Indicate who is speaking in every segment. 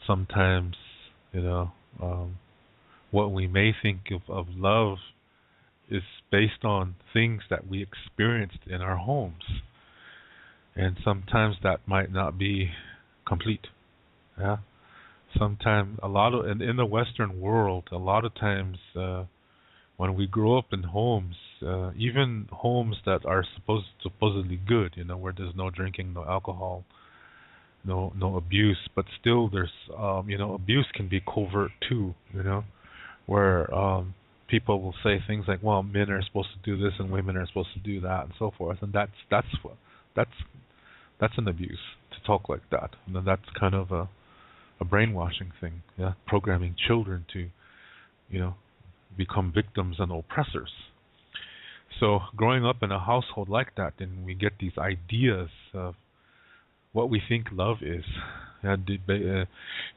Speaker 1: sometimes, you know, what we may think of love is based on things that we experienced in our homes, and sometimes that might not be complete. Yeah. Sometimes a lot of in the Western world, a lot of times when we grow up in homes, even homes that are supposedly good, where there's no drinking, no alcohol, no abuse, but still there's abuse can be covert too, where people will say things like, well, men are supposed to do this and women are supposed to do that and so forth, and that's an abuse to talk like that. And then that's kind of a brainwashing thing, yeah, programming children to, become victims and oppressors. So growing up in a household like that, then we get these ideas of what we think love is. And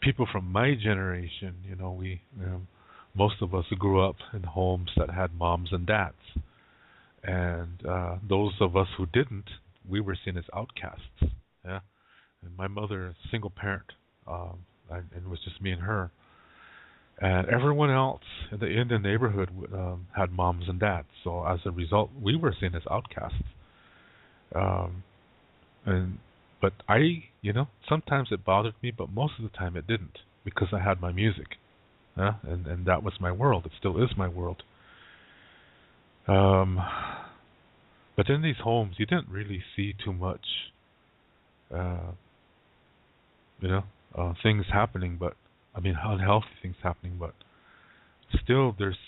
Speaker 1: people from my generation, we most of us grew up in homes that had moms and dads, and those of us who didn't, we were seen as outcasts. Yeah, and my mother, a single parent, and it was just me and her. And everyone else in the neighborhood had moms and dads. So as a result, we were seen as outcasts. But sometimes it bothered me, but most of the time it didn't, because I had my music, and that was my world. It still is my world. But in these homes, you didn't really see too much, things happening, but unhealthy things happening, but still there's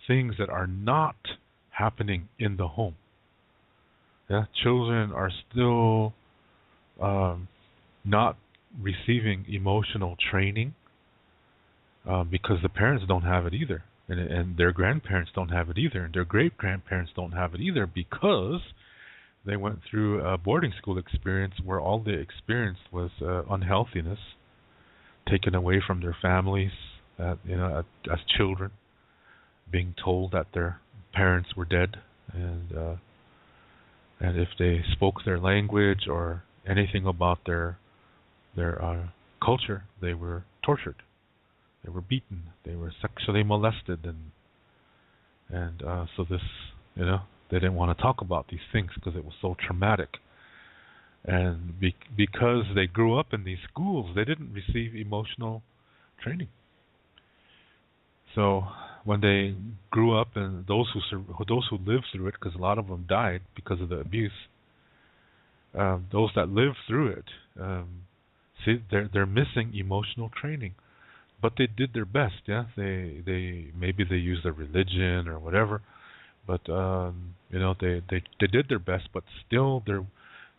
Speaker 1: things that are not happening in the home. Yeah, children are still not receiving emotional training because the parents don't have it either, and their grandparents don't have it either, and their great-grandparents don't have it either, because they went through a boarding school experience where all they experienced was unhealthiness, taken away from their families, as children, being told that their parents were dead, and if they spoke their language or anything about their culture, they were tortured, they were beaten, they were sexually molested, and so this, they didn't want to talk about these things because it was so traumatic. And because they grew up in these schools, they didn't receive emotional training. So when they grew up, and those who lived through it, because a lot of them died because of the abuse, those that lived through it, see, they're missing emotional training. But they did their best. Yeah, they maybe they used their religion or whatever, but they did their best. But still,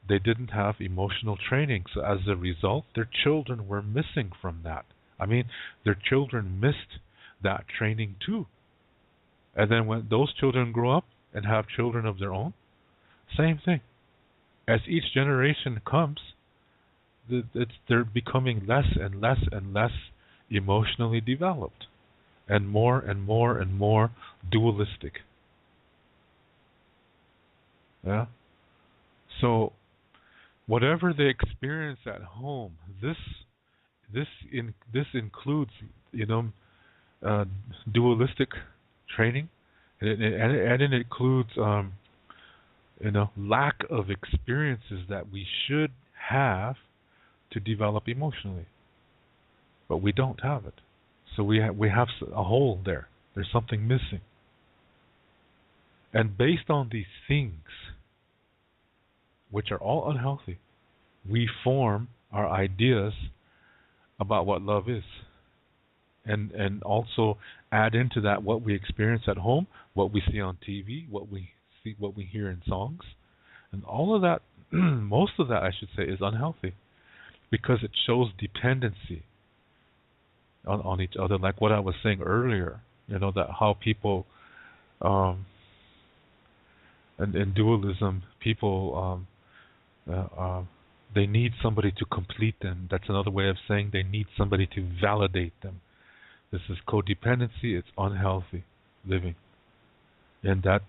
Speaker 1: they didn't have emotional training. So as a result, their children were missing from that. Their children missed that training too. And then when those children grow up and have children of their own, same thing. As each generation comes, they're becoming less and less and less emotionally developed, and more dualistic. Yeah. So whatever they experience at home, this includes dualistic training, and it includes lack of experiences that we should have to develop emotionally, but we don't have it. So we have a hole there. There's something missing, and based on these things, which are all unhealthy, we form our ideas about what love is, and also add into that what we experience at home, what we see on TV, what we hear in songs, and all of that, most of that, I should say, is unhealthy, because it shows dependency on each other. Like what I was saying earlier, that how people, and in dualism, people they need somebody to complete them. That's another way of saying they need somebody to validate them. This is codependency. It's unhealthy living, and that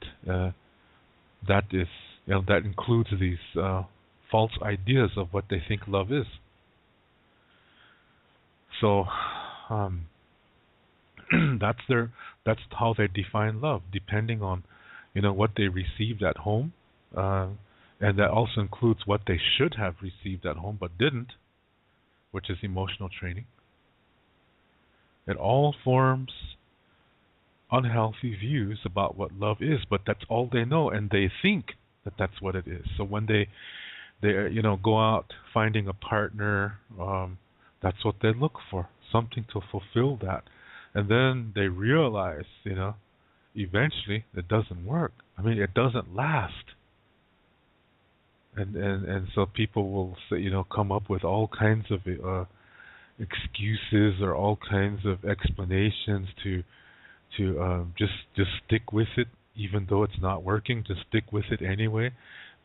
Speaker 1: is that includes these false ideas of what they think love is. So um, that's that's how they define love, depending on what they received at home, uh, and that also includes what they should have received at home but didn't, which is emotional training. It all forms unhealthy views about what love is, but that's all they know, and they think that that's what it is. So when they go out finding a partner, that's what they look for, something to fulfill that, and then they realize, eventually it doesn't work. I mean, it doesn't last, and so people will say, come up with all kinds of excuses or all kinds of explanations to just stick with it, even though it's not working. Just stick with it anyway,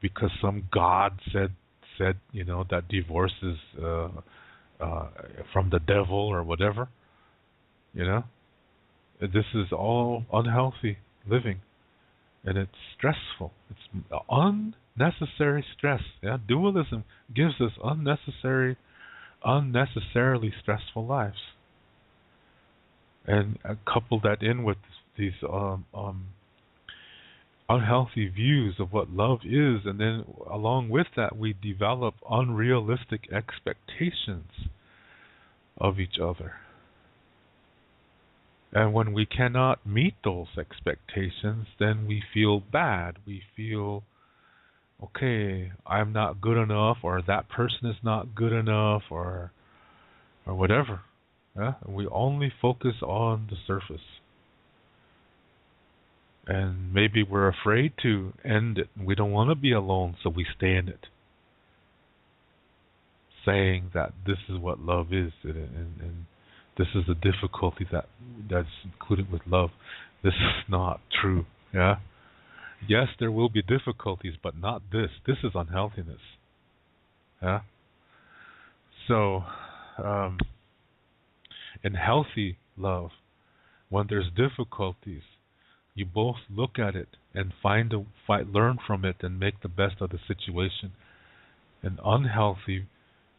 Speaker 1: because some god said that divorce is from the devil or whatever. This is all unhealthy living, and it's stressful. It's unnecessary stress. Yeah, dualism gives us unnecessarily stressful lives. And couple that in with these unhealthy views of what love is, and then along with that we develop unrealistic expectations of each other. And when we cannot meet those expectations, then we feel bad. We feel, okay, I'm not good enough, or that person is not good enough, or whatever. Yeah? And we only focus on the surface. And maybe we're afraid to end it. We don't want to be alone, so we stay in it, saying that this is what love is, and this is the difficulty that's included with love. This is not true. Yeah. Yes, there will be difficulties, but not this. This is unhealthiness. Yeah. So, in healthy love, when there's difficulties, you both look at it and learn from it and make the best of the situation. An unhealthy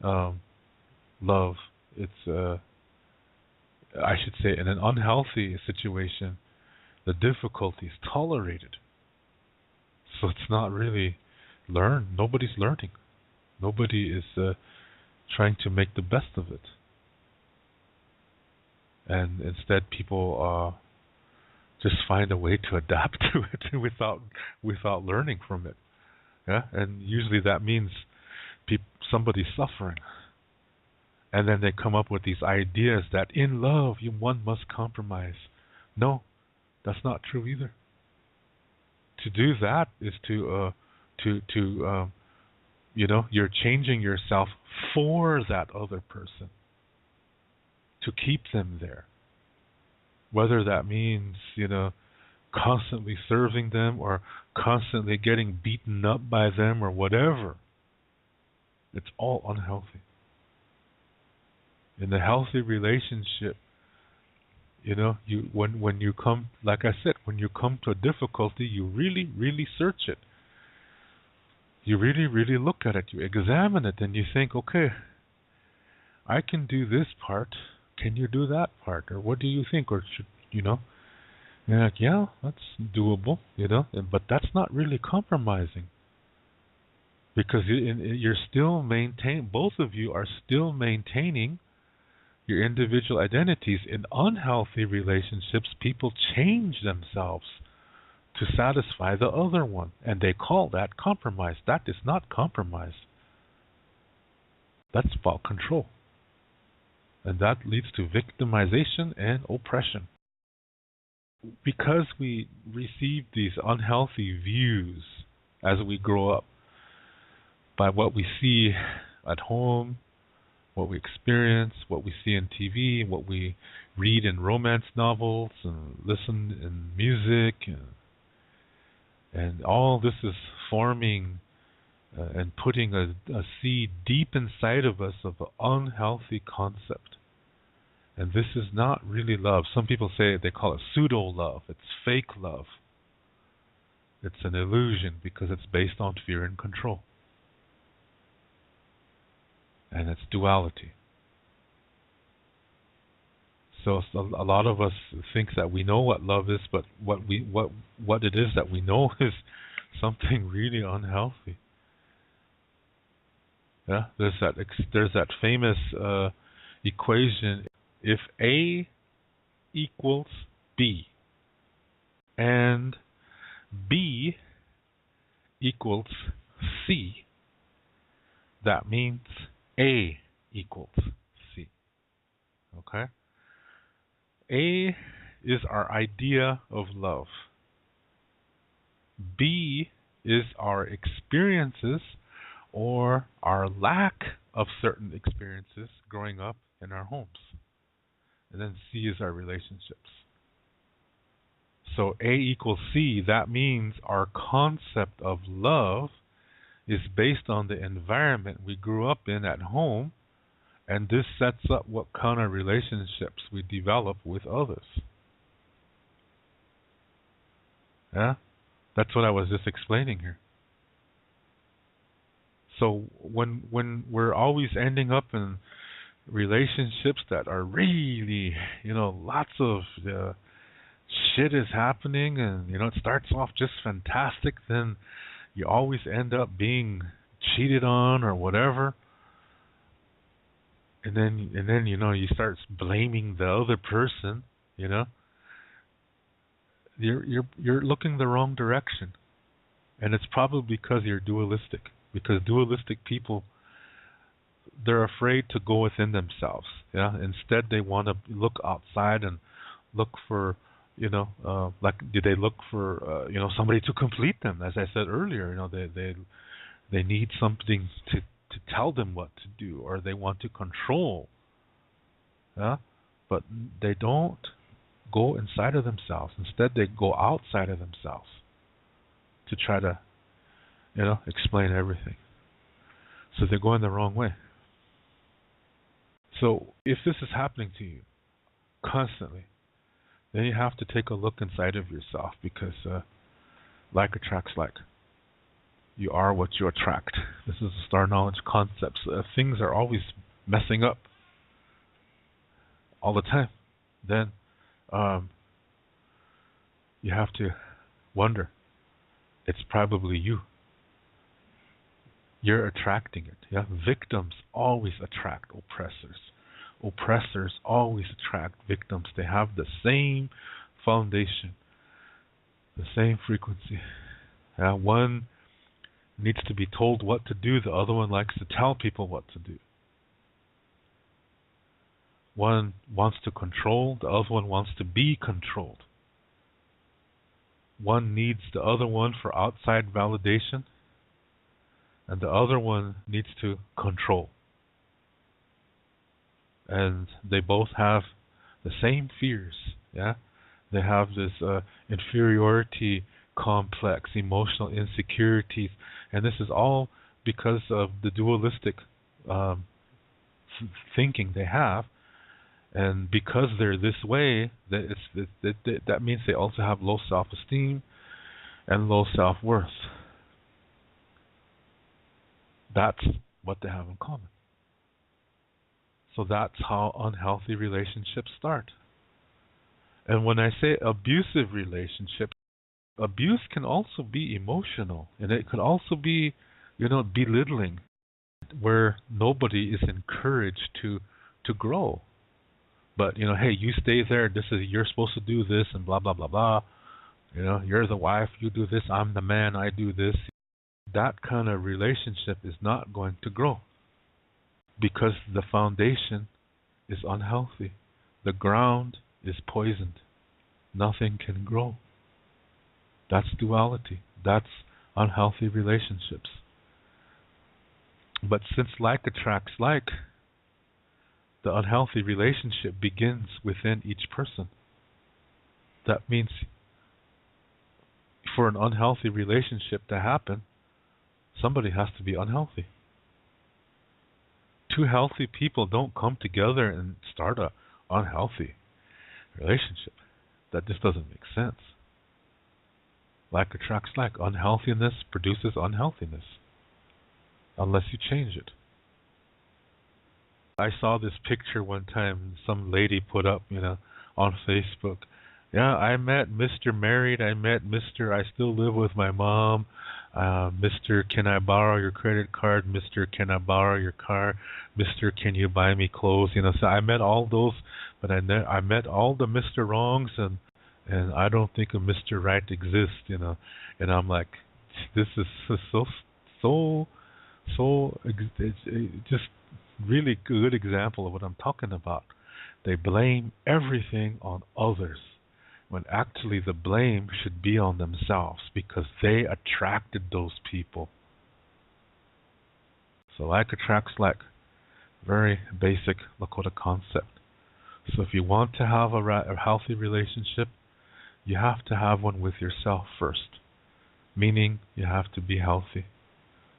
Speaker 1: love, it's I should say, in an unhealthy situation, the difficulty is tolerated. So it's not really learned. Nobody's learning. Nobody is trying to make the best of it. And instead, people just find a way to adapt to it without learning from it. Yeah, and usually that means somebody's suffering. And then they come up with these ideas that in love one must compromise. No, that's not true either. To do that is you're changing yourself for that other person, to keep them there. Whether that means constantly serving them or constantly getting beaten up by them or whatever, it's all unhealthy. In a healthy relationship, when you come, like I said, when you come to a difficulty, you really, really search it. You really, really look at it. You examine it, and you think, okay, I can do this part. Can you do that part? Or what do you think? Or should you're like, yeah, that's doable. But that's not really compromising, because you're still both of you are still maintaining your individual identities. In unhealthy relationships, people change themselves to satisfy the other one, and they call that compromise. That is not compromise. That's about control. And that leads to victimization and oppression. Because we receive these unhealthy views as we grow up by what we see at home, what we experience, what we see in TV, what we read in romance novels and listen in music, and all this is forming and putting a seed deep inside of us of an unhealthy concept. And this is not really love. Some people they call it pseudo-love. It's fake love. It's an illusion because it's based on fear and control. And it's duality. So a lot of us think that we know what love is, but what it is that we know is something really unhealthy. Yeah, there's that famous equation: if A equals B and B equals C, that means A equals C. Okay? A is our idea of love. B is our experiences or our lack of certain experiences growing up in our homes. And then C is our relationships. So A equals C, that means our concept of love is based on the environment we grew up in at home, and this sets up what kind of relationships we develop with others. Yeah? That's what I was just explaining here. So when we're always ending up in relationships that are really, lots of shit is happening, and it starts off just fantastic, then you always end up being cheated on or whatever, and then you start blaming the other person. You're looking the wrong direction, and it's probably because you're dualistic. Because dualistic people, they're afraid to go within themselves. Yeah, instead they want to look outside and look for, do they look for, somebody to complete them? As I said earlier, they need something to tell them what to do, or they want to control. Yeah, but they don't go inside of themselves. Instead, they go outside of themselves to try to, explain everything. So they're going the wrong way. So if this is happening to you constantly, then you have to take a look inside of yourself, because like attracts like. You are what you attract. This is a star knowledge concept. So things are always messing up all the time. Then you have to wonder, it's probably you. You're attracting it. Yeah? Victims always attract oppressors. Oppressors always attract victims. They have the same foundation, the same frequency. One needs to be told what to do. The other one likes to tell people what to do. One wants to control. The other one wants to be controlled. One needs the other one for outside validation, and the other one needs to control. And they both have the same fears. Yeah, they have this inferiority complex, emotional insecurities, and this is all because of the dualistic thinking they have. And because they're this way, that means they also have low self-esteem and low self-worth. That's what they have in common. So that's how unhealthy relationships start. And when I say abusive relationships, abuse can also be emotional, and it could also be, belittling, where nobody is encouraged to grow. But hey, you stay there. You're supposed to do this, and blah blah blah blah. You're the wife. You do this. I'm the man. I do this. That kind of relationship is not going to grow, because the foundation is unhealthy. The ground is poisoned. Nothing can grow. That's duality. That's unhealthy relationships. But since like attracts like, the unhealthy relationship begins within each person. That means for an unhealthy relationship to happen, somebody has to be unhealthy. Two healthy people don't come together and start an unhealthy relationship. That just doesn't make sense. Like attracts like. Unhealthiness produces unhealthiness, unless you change it. I saw this picture one time some lady put up, on Facebook. Yeah, I met Mr. Married. I met Mr. I still live with my mom. Mr. Can I borrow your credit card? Mr. Can I borrow your car? Mr. Can you buy me clothes? So I met all those, but I met all the Mr. Wrongs, and I don't think a Mr. Right exists. And I'm like, this is so it's just really good example of what I'm talking about. They blame everything on others when actually the blame should be on themselves because they attracted those people. So like attracts like, very basic Lakota concept. So if you want to have a healthy relationship, you have to have one with yourself first. Meaning you have to be healthy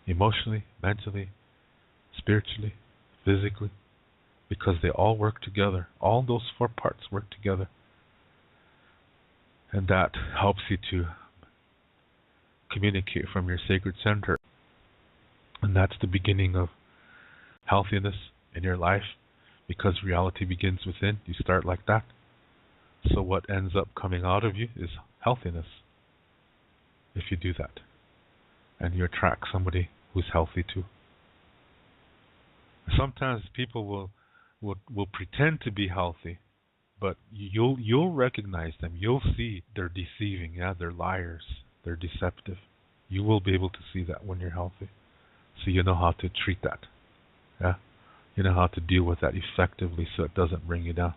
Speaker 1: emotionally, mentally, spiritually, physically, because they all work together. All those four parts work together. And that helps you to communicate from your sacred center. And that's the beginning of healthiness in your life, because reality begins within. You start like that. So what ends up coming out of you is healthiness if you do that. And you attract somebody who's healthy too. Sometimes people will pretend to be healthy, but you'll recognize them. You'll see they're deceiving. Yeah, they're liars. They're deceptive. You will be able to see that when you're healthy. So you know how to treat that. Yeah, you know how to deal with that effectively so it doesn't bring you down.